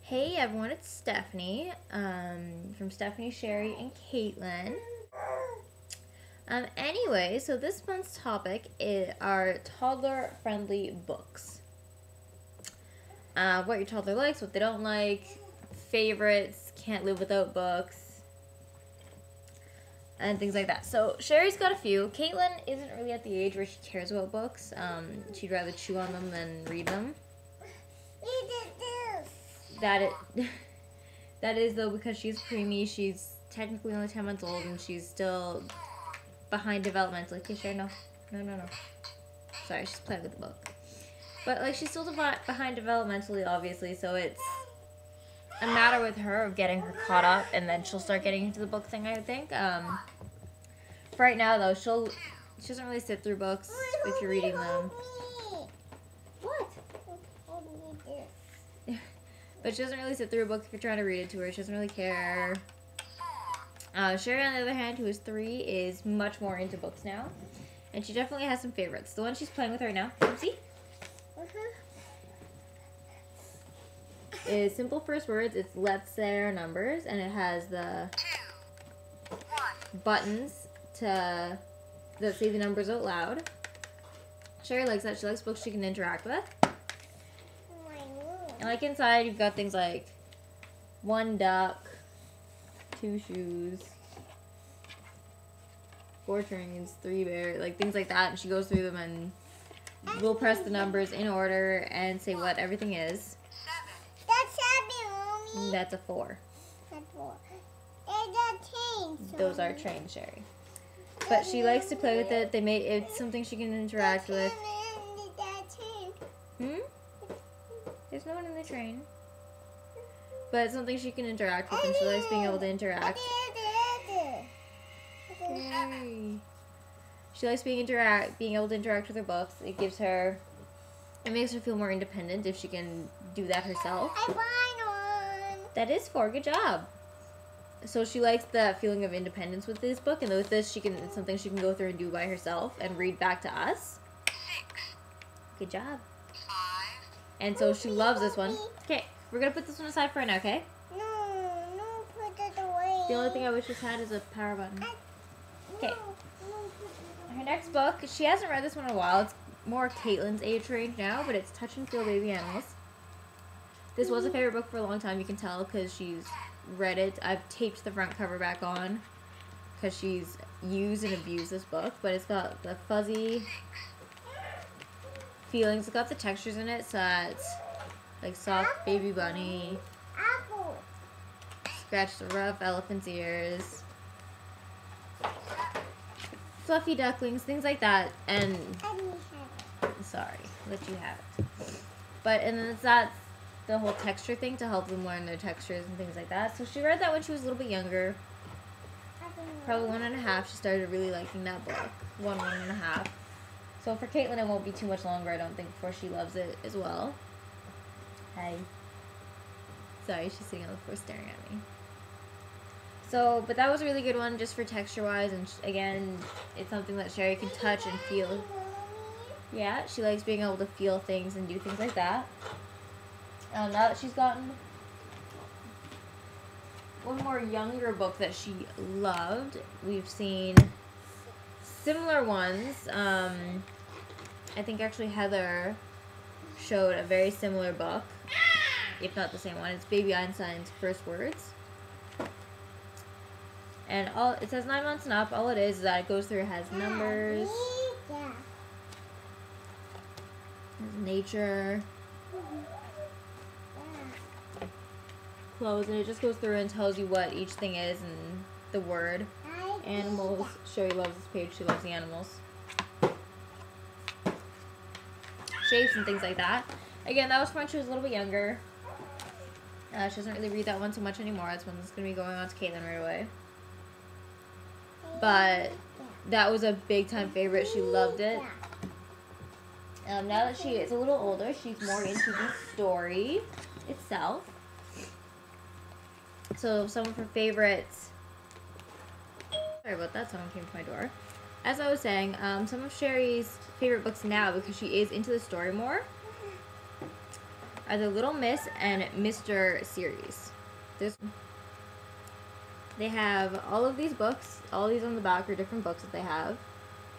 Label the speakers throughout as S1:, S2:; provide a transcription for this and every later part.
S1: Hey everyone, it's Stephanie from Stephanie, Sheri, and Kaytelyn. Anyway, so this month's topic are toddler-friendly books. What your toddler likes, what they don't like, favorites, can't live without books, and things like that. So Sheri's got a few. Kaytelyn isn't really at the age where she cares about books. She'd rather chew on them than read them. That is though because she's preemie. She's technically only 10 months old and she's still behind developmentally. Okay, sure, no. Sorry, she's playing with the book. But like she's still behind developmentally, obviously. So it's a matter with her of getting her caught up, and then she'll start getting into the book thing, I think. For right now though, she doesn't really sit through books if you're reading them. But she doesn't really sit through a book if you're trying to read it to her. She doesn't really care. Sheri, on the other hand, who is 3, is much more into books now. And she definitely has some favorites. The one she's playing with right now, see? Is simple first words. It's Let's Say Our Numbers. And it has the buttons that say the numbers out loud. Sheri likes that. She likes books she can interact with. And like inside, you've got things like 1 duck, 2 shoes, 4 trains, 3 bears, like things like that. And she goes through them and we'll press the numbers in order and say what everything is.
S2: That's happy, Mommy.
S1: That's a 4.
S2: That's 4. And the trains.
S1: Those are trains, Sheri. But she likes to play with it. It's something she can interact with. There's no one in the train. But it's something she can interact with, and she likes being able to interact. Yay. She likes being able to interact with her books. It makes her feel more independent if she can do that herself.
S2: I find one.
S1: That is 4. Good job. So she likes the feeling of independence with this book, and with this, it's something she can go through and do by herself and read back to us.
S3: 6.
S1: Good job. And so she loves this one. Okay, we're going to put this one aside for right now, okay?
S2: No, put it away.
S1: The only thing I wish this had is a power button. Okay. Her next book, she hasn't read this one in a while. It's more Kaytelyn's age range now, but it's Touch and Feel Baby Animals. This was a favorite book for a long time, you can tell, because she's read it. I've taped the front cover back on because she's used and abused this book, but it's got the fuzzy feelings. It's got the textures in it, so it's like soft baby bunny,
S2: Apple.
S1: scratch the rough elephant's ears, fluffy ducklings, things like that. And sorry, let you have it. But and then it's that the whole texture thing to help them learn their textures and things like that. So she read that when she was a little bit younger, probably 1.5. She started really liking that book. 1.5. So for Kaytelyn, it won't be too much longer, I don't think, before she loves it as well. Hi. Sorry, she's sitting on the floor staring at me. So, but that was a really good one just for texture-wise, and again, it's something that Sheri can touch and feel. Yeah, she likes being able to feel things and do things like that. Now that she's gotten one more younger book that she loved, we've seen similar ones. I think actually Heather showed a very similar book, if not the same one. It's Baby Einstein's First Words. And it says 9 months and up. All it is that it goes through, it has numbers, has nature, clothes, and it just goes through and tells you what each thing is and the word. Animals. Sheri loves this page. She loves the animals. Shapes and things like that. Again, that was when she was a little bit younger. She doesn't really read that one so much anymore. That's one that's going to be going on to Kaytelyn right away. But that was a big time favorite. She loved it. Now that she is a little older, she's more into the story itself. So some of her favorites... Sorry about that, someone came to my door. As I was saying, some of Sheri's favorite books now, because she is into the story more, are the Little Miss and Mr. series. They have all of these books. All these on the back are different books that they have.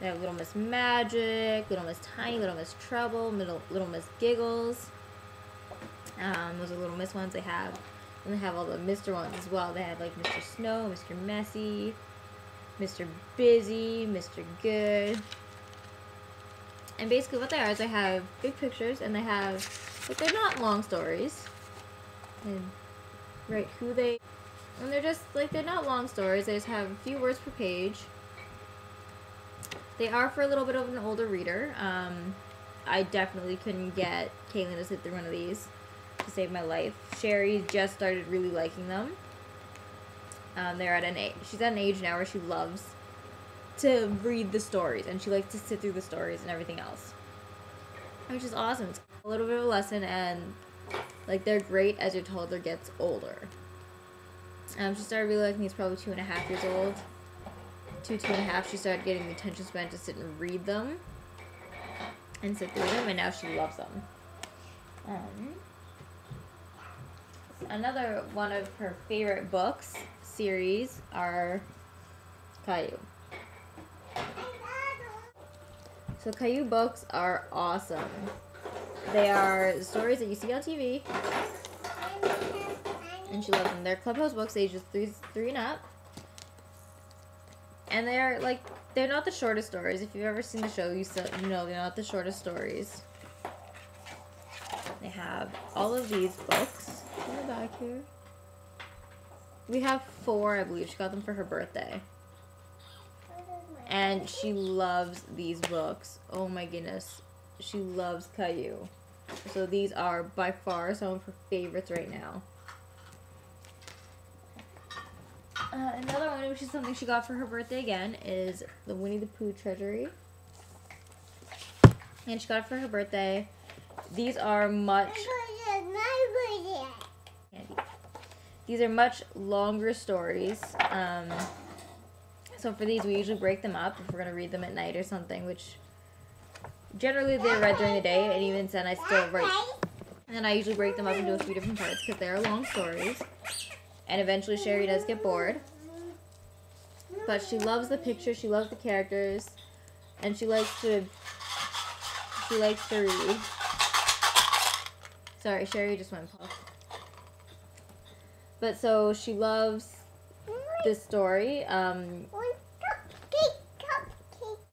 S1: They have Little Miss Magic, Little Miss Tiny, Little Miss Trouble, Little Miss Giggles. Those are Little Miss ones they have. And they have all the Mr. ones as well. They have like Mr. Snow, Mr. Messy, Mr. Busy, Mr. Good. And basically what they are is they have big pictures and they have, like, they're not long stories. And write who they, and they're just, like, they're not long stories. They just have a few words per page. They are for a little bit of an older reader. I definitely couldn't get Kaytelyn to sit through one of these to save my life. Sheri just started really liking them. They're at an age, she's at an age now where she loves to read the stories and she likes to sit through the stories and everything else, which is awesome. It's a little bit of a lesson, and like they're great as your toddler gets older. She started really liking these probably 2.5 years old. 2.5, she started getting the attention span to sit and read them and sit through them, and now she loves them. Another one of her favorite books series are Caillou. So Caillou books are awesome. They are stories that you see on TV, and she loves them. They're Clubhouse books, ages 3 and up. And they're like, they're not the shortest stories. If you've ever seen the show, you know they're not the shortest stories. They have all of these books in the back here. We have 4, I believe. She got them for her birthday. And she loves these books. Oh my goodness. She loves Caillou. So these are by far some of her favorites right now. Another one, which is something she got for her birthday again, is the Winnie the Pooh Treasury. And she got it for her birthday. These are much... These are much longer stories. So for these, we usually break them up if we're going to read them at night or something, which generally they're read during the day, and even then I still write. And then I usually break them up into a few different parts because they are long stories. And eventually Sheri does get bored. But she loves the pictures, she loves the characters, and she likes to read. Sorry, Sheri just went puff. But so she loves this story.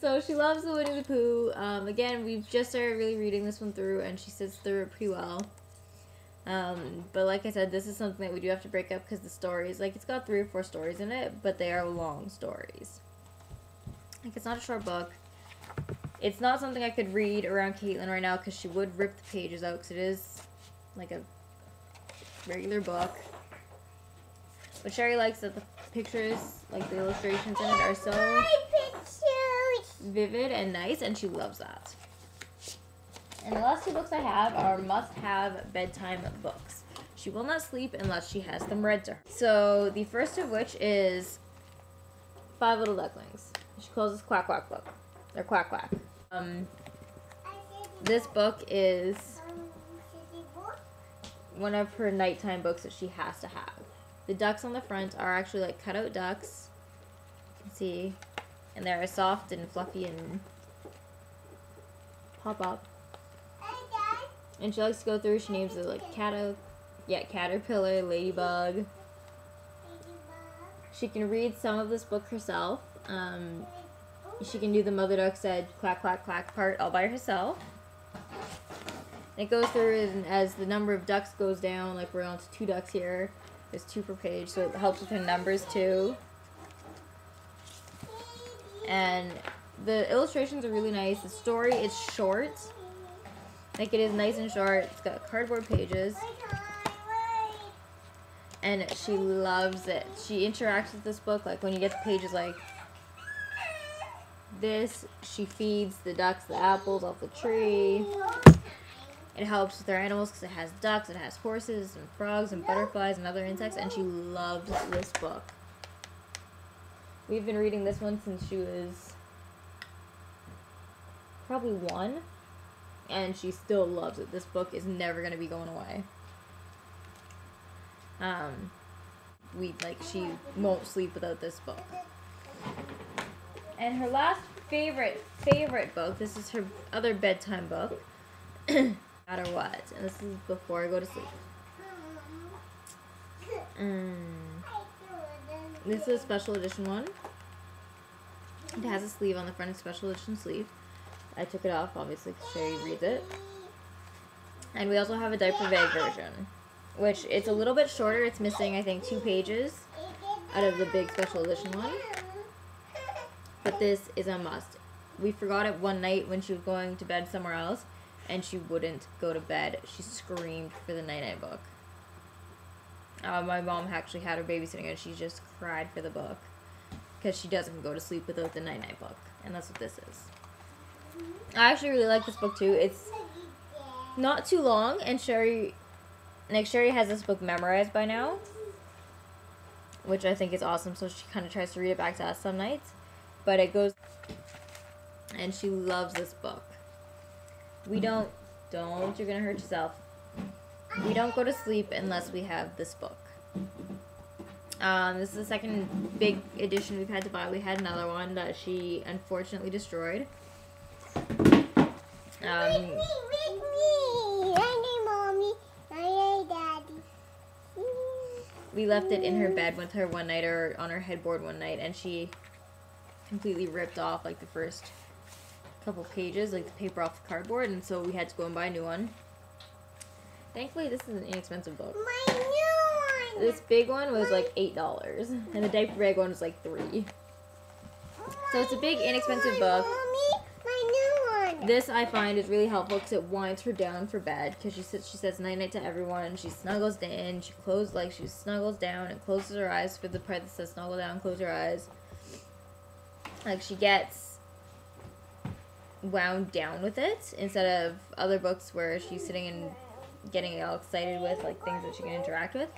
S1: So she loves the Winnie the Pooh. Again, we've just started really reading this one through, and she sits through it pretty well. But like I said, this is something that we do have to break up because the stories, like, it's got 3 or 4 stories in it, but they are long stories. Like, it's not a short book. It's not something I could read around Kaytelyn right now because she would rip the pages out because it is like a regular book. But Sheri likes that the pictures, like the illustrations in it, are so vivid and nice, and she loves that. And the last 2 books I have are must-have bedtime books. She will not sleep unless she has them read to her. So the first of which is 5 Little Ducklings. She calls this Quack Quack book. Or Quack Quack. This book is one of her nighttime books that she has to have. The ducks on the front are actually like cutout ducks. You can see. And they're soft and fluffy and pop up. And she likes to go through, she names it like caterpillar, ladybug. She can read some of this book herself. She can do the Mother Duck Said Quack Quack Quack part all by herself. It goes through, and as the number of ducks goes down, like we're on to 2 ducks here. There's 2 per page, so it helps with her numbers too. And the illustrations are really nice. The story is short. Like, it is nice and short. It's got cardboard pages. And she loves it. She interacts with this book. Like, when you get the pages like this, she feeds the ducks the apples off the tree. It helps with their animals because it has ducks, it has horses and frogs and butterflies and other insects, and she loves this book. We've been reading this one since she was probably 1, and she still loves it. This book is never going to be going away. She won't sleep without this book. And her last favorite book, this is her other bedtime book, No Matter What, and this is before I go to sleep. This is a special edition one. It has a sleeve on the front, a special edition sleeve. I took it off, obviously, because Sheri reads it. And we also have a diaper bag version, which it's a little bit shorter. It's missing, I think, 2 pages out of the big special edition one. But this is a must. We forgot it one night when she was going to bed somewhere else, and she wouldn't go to bed. She screamed for the night-night book. My mom actually had her babysitting, and she just cried for the book because she doesn't go to sleep without the night-night book, and that's what this is. I actually really like this book too. It's not too long, and Sheri has this book memorized by now, which I think is awesome. So she kind of tries to read it back to us some nights, but it goes, and she loves this book. We don't, you're gonna hurt yourself. We don't go to sleep unless we have this book. This is the second big edition we've had to buy. We had another one that she unfortunately destroyed.
S2: I need mommy. I need daddy.
S1: We left it in her bed with her one night, or on her headboard one night, and she completely ripped off like the first couple pages, like the paper off the cardboard, and so we had to go and buy a new one. Thankfully, this is an inexpensive book.
S2: My new one.
S1: This big one was like $8, and the diaper bag one was like $3. So it's a big, inexpensive book.
S2: Mommy, my new one.
S1: This I find is really helpful because it winds her down for bed. Because she says night night to everyone. She snuggles in. She snuggles down and closes her eyes for the part that says snuggle down, close your eyes. Like, she gets wound down with it instead of other books where she's sitting and getting all excited with like things that she can interact with.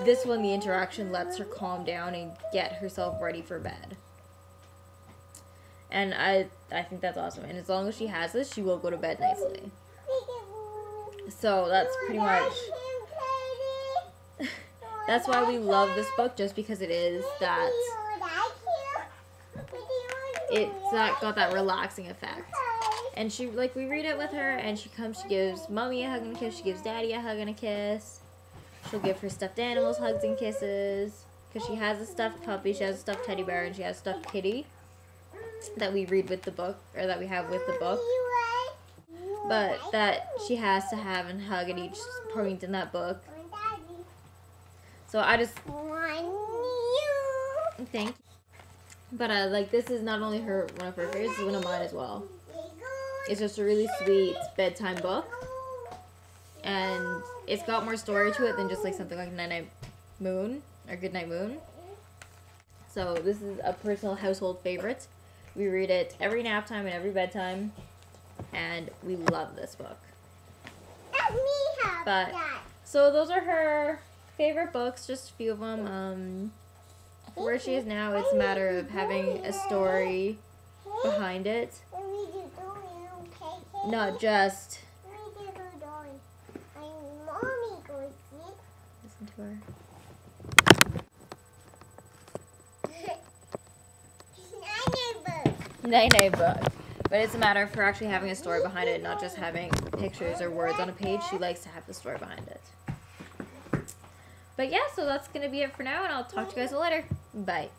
S1: This one, the interaction lets her calm down and get herself ready for bed. And I think that's awesome. And as long as she has this, she will go to bed nicely. So that's pretty much, that's why we love this book, just because it is that, it's got that relaxing effect. And she, like, we read it with her, and she comes, she gives mommy a hug and a kiss, she gives daddy a hug and a kiss. She'll give her stuffed animals hugs and kisses, because she has a stuffed puppy, she has a stuffed teddy bear, and she has a stuffed kitty that we read with the book, or that we have with the book, but that she has to have and hug at each point in that book. So I just, thank you. But like, this is not only one of her favorites, it's one of mine as well. It's just a really sweet bedtime book, and it's got more story to it than just like something like Night Night Moon or Goodnight Moon. So this is a personal household favorite. We read it every nap time and every bedtime, and we love this book.
S2: Let me have that.
S1: So those are her favorite books, just a few of them. Where she is now, it's a matter of having a story behind it. Not just listen to her. Night night book. But it's a matter of her actually having a story behind it, not just having pictures or words on a page. She likes to have the story behind it. But yeah, so that's going to be it for now, and I'll talk to you guys later. Bye.